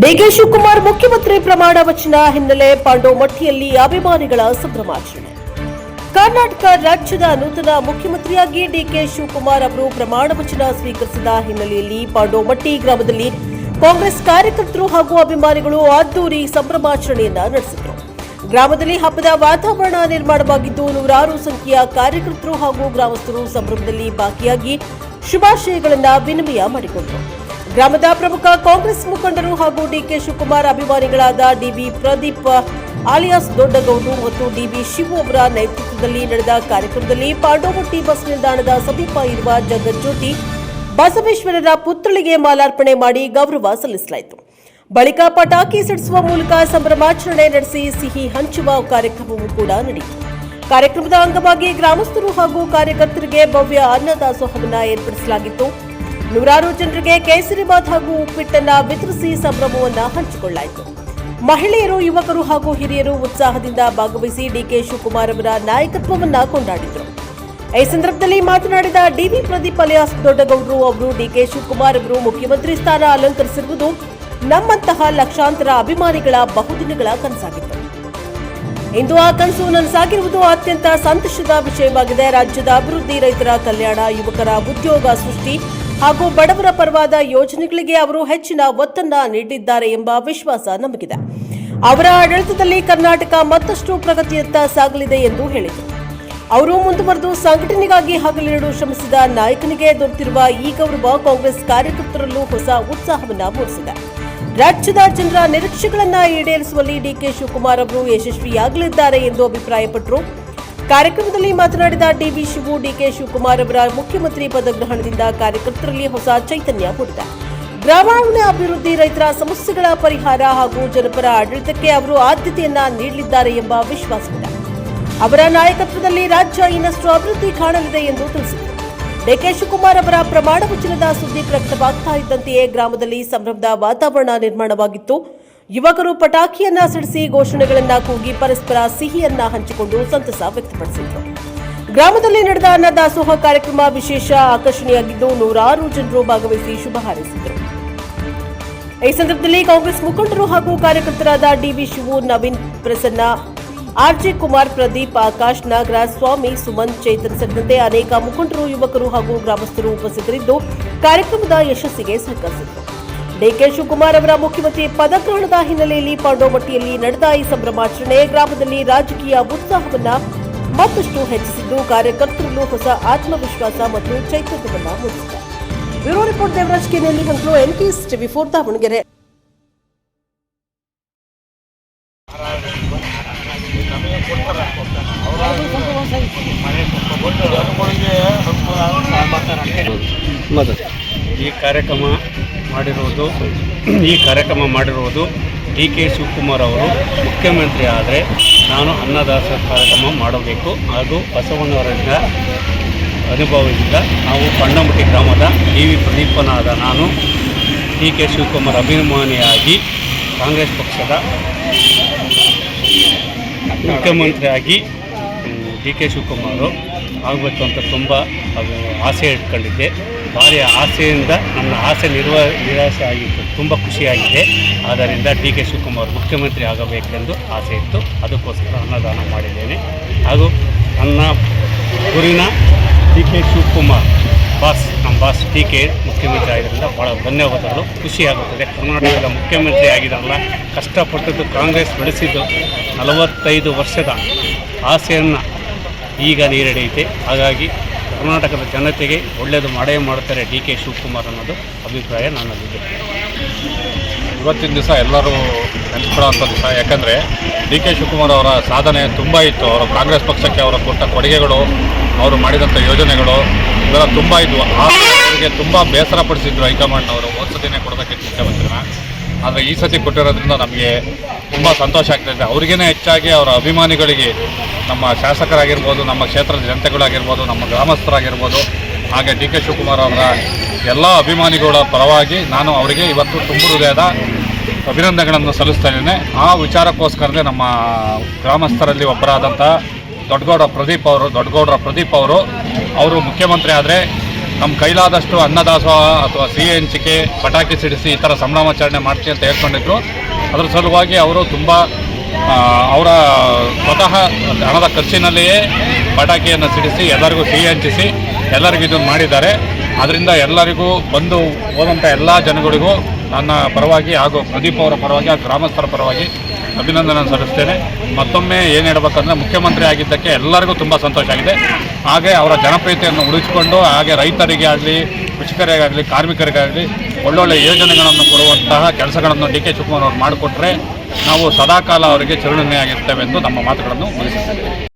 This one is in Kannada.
ಡಿಕೆ ಶಿವಕುಮಾರ್ ಮುಖ್ಯಮಂತ್ರಿ ಪ್ರಮಾಣ ವಚನ ಹಿನ್ನೆಲೆ ಪಾಂಡೋಮಟ್ಟಿಯಲ್ಲಿ ಅಭಿಮಾನಿಗಳ ಸಂಭ್ರಮಾಚರಣೆ. ಕರ್ನಾಟಕ ರಾಜ್ಯದ ನೂತನ ಮುಖ್ಯಮಂತ್ರಿಯಾಗಿ ಡಿಕೆ ಶಿವಕುಮಾರ್ ಅವರು ಪ್ರಮಾಣ ವಚನ ಸ್ವೀಕರಿಸಿದ ಹಿನ್ನೆಲೆಯಲ್ಲಿ ಪಾಂಡೋಮಟ್ಟಿ ಗ್ರಾಮದಲ್ಲಿ ಕಾಂಗ್ರೆಸ್ ಕಾರ್ಯಕರ್ತರು ಹಾಗೂ ಅಭಿಮಾನಿಗಳು ಅದ್ದೂರಿ ಸಂಭ್ರಮಾಚರಣೆಯನ್ನ ನಡೆಸಿದರು. ಗ್ರಾಮದಲ್ಲಿ ಹಬ್ಬದ ವಾತಾವರಣ ನಿರ್ಮಾಣವಾಗಿದ್ದು ನೂರಾರು ಸಂಖ್ಯೆಯ ಕಾರ್ಯಕರ್ತರು ಹಾಗೂ ಗ್ರಾಮಸ್ಥರು ಸಂಭ್ರಮದಲ್ಲಿ ಭಾಗಿಯಾಗಿ ಶುಭಾಶಯಗಳನ್ನು ವಿನಿಮಯ ಮಾಡಿಕೊಂಡರು. ಗ್ರಾಮದ ಪ್ರಮುಖ ಕಾಂಗ್ರೆಸ್ ಮುಖಂಡರು ಹಾಗೂ ಡಿಕೆ ಶಿವಕುಮಾರ್ ಅಭಿಮಾನಿಗಳಾದ ಡಿಬಿ ಪ್ರದೀಪ್ ಆಲಿಯಾಸ್ ದೊಡ್ಡಗೌಡರು ಮತ್ತು ಡಿಬಿ ಶಿವು ಅವರ ನೇತೃತ್ವದಲ್ಲಿ ನಡೆದ ಕಾರ್ಯಕ್ರಮದಲ್ಲಿ ಪಾಂಡೋಮಟ್ಟಿ ಬಸ್ ನಿಲ್ದಾಣದ ಸಮೀಪ ಇರುವ ಜಗಜ್ಯೋತಿ ಬಸವೇಶ್ವರರ ಪುತ್ಥಳಿಗೆ ಮಾಲಾರ್ಪಣೆ ಮಾಡಿ ಗೌರವ ಸಲ್ಲಿಸಲಾಯಿತು. ಬಳಿಕ ಪಟಾಕಿ ಸಿಡಿಸುವ ಮೂಲಕ ಸಂಭ್ರಮಾಚರಣೆ ನಡೆಸಿ ಸಿಹಿ ಹಂಚುವ ಕಾರ್ಯಕ್ರಮವೂ ಕೂಡ ನಡೆಯಿತು. ಕಾರ್ಯಕ್ರಮದ ಅಂಗವಾಗಿ ಗ್ರಾಮಸ್ಥರು ಹಾಗೂ ಕಾರ್ಯಕರ್ತರಿಗೆ ಭವ್ಯ ಅನ್ನದಾಸೋಹವನ್ನು ಏರ್ಪಡಿಸಲಾಗಿತ್ತು. ನೂರಾರು ಜನರಿಗೆ ಕೇಸರಿಬಾತ್ ಹಾಗೂ ಉಪ್ಪಿಟ್ಟನ್ನ ವಿತರಿಸಿ ಸಂಭ್ರಮವನ್ನು ಹಂಚಿಕೊಳ್ಳಲಾಯಿತು. ಮಹಿಳೆಯರು, ಯುವಕರು ಹಾಗೂ ಹಿರಿಯರು ಉತ್ಸಾಹದಿಂದ ಭಾಗವಹಿಸಿ ಡಿಕೆ ಶಿವಕುಮಾರ್ ಅವರ ನಾಯಕತ್ವವನ್ನು ಕೊಂಡಾಡಿದರು. ಈ ಸಂದರ್ಭದಲ್ಲಿ ಮಾತನಾಡಿದ ಡಿಬಿ ಪ್ರದೀಪ್ ಅಲಿಯಾಸ್ ದೊಡ್ಡಗೌಡರು ಅವರು ಡಿಕೆ ಶಿವಕುಮಾರ್ ಅವರು ಮುಖ್ಯಮಂತ್ರಿ ಸ್ಥಾನ ಅಲಂಕರಿಸಿರುವುದು ನಮ್ಮಂತಹ ಲಕ್ಷಾಂತರ ಅಭಿಮಾನಿಗಳ ಬಹುದಿನಗಳ ಕನಸಾಗಿತ್ತು. ಇಂದು ಆ ಕನಸು ನನಸಾಗಿರುವುದು ಅತ್ಯಂತ ಸಂತೋಷದ ವಿಷಯವಾಗಿದೆ. ರಾಜ್ಯದ ಅಭಿವೃದ್ಧಿ, ರೈತರ ಕಲ್ಯಾಣ, ಯುವಕರ ಉದ್ಯೋಗ ಸೃಷ್ಟಿ ಹಾಗೂ ಬಡವರ ಪರವಾದ ಯೋಜನೆಗಳಿಗೆ ಅವರು ಹೆಚ್ಚಿನ ಒತ್ತನ್ನು ನೀಡಿದ್ದಾರೆ ಎಂಬ ವಿಶ್ವಾಸ ನಮಗಿದೆ. ಅವರ ಆಡಳಿತದಲ್ಲಿ ಕರ್ನಾಟಕ ಮತ್ತಷ್ಟು ಪ್ರಗತಿಯತ್ತ ಸಾಗಲಿದೆ ಎಂದು ಹೇಳಿದರು. ಅವರು ಮುಂದುವರೆದು ಸಂಘಟನೆಗಾಗಿ ಹಗಲಿರುಳು ಶ್ರಮಿಸಿದ ನಾಯಕನಿಗೆ ದೊರೆತಿರುವ ಈ ಗೌರವ ಕಾಂಗ್ರೆಸ್ ಕಾರ್ಯಕರ್ತರಲ್ಲೂ ಹೊಸ ಉತ್ಸಾಹವನ್ನು ಮೂಡಿಸಿದೆ. ರಾಜ್ಯದ ಜನರ ನಿರೀಕ್ಷೆಗಳನ್ನು ಈಡೇರಿಸುವಲ್ಲಿ ಡಿಕೆ ಶಿವಕುಮಾರ್ ಅವರು ಯಶಸ್ವಿಯಾಗಲಿದ್ದಾರೆ ಎಂದು ಅಭಿಪ್ರಾಯಪಟ್ಟರು. ಕಾರ್ಯಕ್ರಮದಲ್ಲಿ ಮಾತನಾಡಿದ ಡಿಬಿ ಶಿವು, ಡಿಕೆ ಶಿವಕುಮಾರ್ ಅವರ ಮುಖ್ಯಮಂತ್ರಿ ಪದಗ್ರಹಣದಿಂದ ಕಾರ್ಯಕರ್ತರಲ್ಲಿ ಹೊಸ ಚೈತನ್ಯ ಮೂಡಿದೆ. ಗ್ರಾಮೀಣ ಅಭಿವೃದ್ಧಿ, ರೈತರ ಸಮಸ್ಯೆಗಳ ಪರಿಹಾರ ಹಾಗೂ ಜನಪರ ಆಡಳಿತಕ್ಕೆ ಅವರು ಆದ್ಯತೆಯನ್ನ ನೀಡಲಿದ್ದಾರೆ ಎಂಬ ವಿಶ್ವಾಸವಿದೆ. ಅವರ ನಾಯಕತ್ವದಲ್ಲಿ ರಾಜ್ಯ ಇನ್ನಷ್ಟು ಅಭಿವೃದ್ಧಿ ಕಾಣಲಿದೆ ಎಂದು ತಿಳಿಸಿದರು. ಡಿಕೆ ಶಿವಕುಮಾರ್ ಅವರ ಪ್ರಮಾಣ ವಚನದ ಸುದ್ದಿ ಪ್ರಕಟವಾಗ್ತಾ ಇದ್ದಂತೆಯೇ ಗ್ರಾಮದಲ್ಲಿ ಸಂಭ್ರಮದ ವಾತಾವರಣ ನಿರ್ಮಾಣವಾಗಿತ್ತು. ಯುವಕರು ಪಟಾಕಿಯನ್ನ ಸಿಡಿಸಿ ಘೋಷಣೆಗಳನ್ನ ಕೂಗಿ ಪರಸ್ಪರ ಸಿಹಿಯನ್ನ ಹಂಚಿಕೊಂಡು ಸಂತಸ ವ್ಯಕ್ತಪಡಿಸಿದರು. ಗ್ರಾಮದಲ್ಲಿ ನಡೆದ ಅನ್ನದಾಸೋಹ ಕಾರ್ಯಕ್ರಮ ವಿಶೇಷ ಆಕರ್ಷಣೆಯಾಗಿದ್ದು ನೂರಾರು ಜನರು ಭಾಗವಹಿಸಿ ಶುಭ ಹಾರೈಸಿದರು. ಈ ಸಂದರ್ಭದಲ್ಲಿ ಕಾಂಗ್ರೆಸ್ ಮುಖಂಡರು ಹಾಗೂ ಕಾರ್ಯಕರ್ತರಾದ ಡಿವಿ ಶಿವು, ನವೀನ್ ಪ್ರಸನ್ನ, ಆರ್ಜೆ ಕುಮಾರ್, ಪ್ರದೀಪ್, ಆಕಾಶ್, ನಾಗರಾಜ್, ಸ್ವಾಮಿ, ಸುಮನ್, ಚೇತನ್ ಸೇರಿದಂತೆ ಅನೇಕ ಮುಖಂಡರು, ಯುವಕರು ಹಾಗೂ ಗ್ರಾಮಸ್ಥರು ಉಪಸ್ಥಿತರಿದ್ದು ಕಾರ್ಯಕ್ರಮದ ಯಶಸ್ಸಿಗೆ ಸಹಕರಿಸಿದರು. ಡಿಕೆ ಶಿವಕುಮಾರ್ ಅವರ ಮುಖ್ಯಮಂತ್ರಿ ಪದಗ್ರಹಣದ ಹಿನ್ನೆಲೆಯಲ್ಲಿ ಪಾಂಡೋಮಟ್ಟಿಯಲ್ಲಿ ನಡೆದ ಈ ಸಂಭ್ರಮಾಚರಣೆ ಗ್ರಾಮದಲ್ಲಿ ರಾಜಕೀಯ ಉತ್ಸಾಹವನ್ನು ಮತ್ತಷ್ಟು ಹೆಚ್ಚಿಸಿದ್ದು ಕಾರ್ಯಕರ್ತರಲ್ಲೂ ಹೊಸ ಆತ್ಮವಿಶ್ವಾಸ ಮತ್ತು ಚೈತನ್ಯವನ್ನು ಮೂಡಿಸಿದೆ. ಬ್ಯೂರೋ ರಿಪೋರ್ಟ್ ದೇವರಾಜ್ ಕೆನೆಯಲ್ಲಿ ಹಂಕಲು ಎನ್ಕೆಎಸ್ ಟಿವಿ4 ದಾವಣಗೆರೆ. ಈ ಕಾರ್ಯಕ್ರಮ ಮಾಡಿರುವುದು ಡಿಕೆ ಶಿವಕುಮಾರ್ ಅವರು ಮುಖ್ಯಮಂತ್ರಿ ಆದರೆ ನಾನು ಅನ್ನದಾಸ ಕಾರ್ಯಕ್ರಮ ಮಾಡಬೇಕು ಹಾಗೂ ಬಸವಣ್ಣವರಿಂದ ಅನುಭವದಿಂದ ನಾವು ಪಾಂಡೋಮಟ್ಟಿ ಗ್ರಾಮದ ಡಿವಿ ಪ್ರದೀಪನಾದ ನಾನು ಡಿಕೆ ಶಿವಕುಮಾರ್ ಅಭಿಮಾನಿಯಾಗಿ ಕಾಂಗ್ರೆಸ್ ಪಕ್ಷದ ಮುಖ್ಯಮಂತ್ರಿಯಾಗಿ ಡಿಕೆ ಶಿವಕುಮಾರ್ ಆಗಬೇಕು ಅಂತ ತುಂಬ ಆಸೆ ಇಟ್ಕೊಂಡಿದ್ದೆ. ಭಾರಿ ಆಸೆಯಿಂದ ನನ್ನ ಆಸೆ ನಿರಾಸೆ ಆಗಿತ್ತು. ತುಂಬ ಖುಷಿಯಾಗಿದೆ. ಆದ್ದರಿಂದ ಡಿಕೆ ಶಿವಕುಮಾರ್ ಮುಖ್ಯಮಂತ್ರಿ ಆಗಬೇಕೆಂದು ಆಸೆ ಇತ್ತು. ಅದಕ್ಕೋಸ್ಕರ ಅನ್ನದಾನ ಮಾಡಿದ್ದೇನೆ. ಹಾಗೂ ನನ್ನ ಗುರಿನ ಡಿಕೆ ಶಿವಕುಮಾರ್ ನಮ್ಮ ಬಾಸ್ ಡಿಕೆ ಮುಖ್ಯಮಂತ್ರಿ ಆಗಿದ್ದರಿಂದ ಭಾಳ ಧನ್ಯವಾದಗಳು. ಖುಷಿಯಾಗುತ್ತದೆ. ಕರ್ನಾಟಕದ ಮುಖ್ಯಮಂತ್ರಿ ಆಗಿದ್ದಾರಲ್ಲ, ಕಷ್ಟಪಟ್ಟದ್ದು ಕಾಂಗ್ರೆಸ್ ಬೆಳೆಸಿದ್ದು 45 ವರ್ಷದ ಆಸೆಯನ್ನು ಈಗ ನೀರೆಡೆಯುತ್ತೆ. ಹಾಗಾಗಿ ಕರ್ನಾಟಕದ ಜನತೆಗೆ ಒಳ್ಳೆಯದು ಮಾಡೇ ಮಾಡ್ತಾರೆ ಡಿಕೆ ಶಿವಕುಮಾರ್ ಅನ್ನೋದು ಅಭಿಪ್ರಾಯ ನನ್ನದಿದೆ. ಇವತ್ತಿನ ದಿವಸ ಎಲ್ಲರೂ ನೆನೆಸ್ಕೊಳ್ಳೋಂಥ ದಿವಸ. ಯಾಕಂದರೆ ಡಿಕೆ ಶಿವಕುಮಾರ್ ಅವರ ಸಾಧನೆ ತುಂಬ ಇತ್ತು. ಅವರ ಕಾಂಗ್ರೆಸ್ ಪಕ್ಷಕ್ಕೆ ಅವರ ಕೊಟ್ಟ ಕೊಡುಗೆಗಳು, ಅವರು ಮಾಡಿದಂಥ ಯೋಜನೆಗಳು ಇವೆಲ್ಲ ತುಂಬ ಇದ್ವು. ಅವರಿಗೆ ತುಂಬ ಬೇಸರ ಪಡಿಸಿದ್ರು ಹೈಕಮಾಂಡ್ನವರು ಒಂದು ಸತಿನೇ ಕೊಡೋದಕ್ಕೆ ಮುಖ್ಯಮಂತ್ರಿನ. ಆದರೆ ಈ ಸತಿ ಕೊಟ್ಟಿರೋದ್ರಿಂದ ನಮಗೆ ತುಂಬ ಸಂತೋಷ ಆಗ್ತಾಯಿದೆ. ಅವ್ರಿಗೇ ಹೆಚ್ಚಾಗಿ ಅವರ ಅಭಿಮಾನಿಗಳಿಗೆ, ನಮ್ಮ ಶಾಸಕರಾಗಿರ್ಬೋದು, ನಮ್ಮ ಕ್ಷೇತ್ರದ ಜನತೆಗಳಾಗಿರ್ಬೋದು, ನಮ್ಮ ಗ್ರಾಮಸ್ಥರಾಗಿರ್ಬೋದು, ಹಾಗೆ ಡಿಕೆ ಶಿವಕುಮಾರ್ ಅವರ ಎಲ್ಲ ಅಭಿಮಾನಿಗಳ ಪರವಾಗಿ ನಾನು ಅವರಿಗೆ ಇವತ್ತು ತುಂಬ ಹೃದಯದ ಅಭಿನಂದನೆಗಳನ್ನು ಸಲ್ಲಿಸ್ತಾ ಇದ್ದೇನೆ. ಆ ವಿಚಾರಕ್ಕೋಸ್ಕರನೇ ನಮ್ಮ ಗ್ರಾಮಸ್ಥರಲ್ಲಿ ಒಬ್ಬರಾದಂಥ ದೊಡ್ಡಗೌಡರ ಪ್ರದೀಪ್ ಅವರು ಮುಖ್ಯಮಂತ್ರಿ ಆದರೆ ನಮ್ಮ ಕೈಲಾದಷ್ಟು ಅನ್ನದಾಸೋಹ ಅಥವಾ ಸಿಹಿ ಹಂಚಿಕೆ, ಪಟಾಕಿ ಸಿಡಿಸಿ ಈ ಥರ ಸಂಭ್ರಮಾಚರಣೆ ಮಾಡ್ತೀವಿ ಅಂತ ಹೇಳ್ಕೊಂಡಿದ್ರು. ಅದರ ಸಲುವಾಗಿ ಅವರು ತುಂಬ ಅವರ ಸ್ವತಃ ಹಣದ ಖರ್ಚಿನಲ್ಲಿಯೇ ಪಟಾಕಿಯನ್ನು ಸಿಡಿಸಿ ಎಲ್ಲರಿಗೂ ಸಿಹಿ ಹಂಚಿಸಿ ಎಲ್ಲರಿಗೂ ಇದನ್ನು ಮಾಡಿದ್ದಾರೆ. ಅದರಿಂದ ಎಲ್ಲರಿಗೂ ಬಂದು ಹೋದಂಥ ಎಲ್ಲ ಜನಗಳಿಗೂ ನನ್ನ ಪರವಾಗಿ ಹಾಗೂ ಪ್ರದೀಪ್ ಅವರ ಪರವಾಗಿ ಹಾಗೂ ಗ್ರಾಮಸ್ಥರ ಪರವಾಗಿ ಅಭಿನಂದನೆ ಸಲ್ಲಿಸ್ತೇನೆ. ಮತ್ತೊಮ್ಮೆ ಏನು ಹೇಳ್ಬೇಕಂದ್ರೆ, ಮುಖ್ಯಮಂತ್ರಿ ಆಗಿದ್ದಕ್ಕೆ ಎಲ್ಲರಿಗೂ ತುಂಬ ಸಂತೋಷ ಆಗಿದೆ. ಹಾಗೆ ಅವರ ಜನಪ್ರಿಯತೆಯನ್ನು ಉಳಿಸಿಕೊಂಡು ಹಾಗೆ ರೈತರಿಗೆ ಆಗಲಿ, ಕೃಷಿಕರಿಗಾಗಲಿ, ಕಾರ್ಮಿಕರಿಗಾಗಲಿ ಒಳ್ಳೊಳ್ಳೆ ಯೋಜನೆಗಳನ್ನು ಕೊಡುವಂತಹ ಕೆಲಸಗಳನ್ನು ಡಿ ಕೆ ಶಿವಕುಮಾರ್ ಅವರು ಮಾಡಿಕೊಟ್ರೆ ನಾವು ಸದಾಕಾಲ ಅವರಿಗೆ ಚಿರಋಣಿಯಾಗಿರ್ತೇವೆ ಎಂದು ನಮ್ಮ ಮಾತುಗಳನ್ನು ಮುಗಿಸುತ್ತೇವೆ.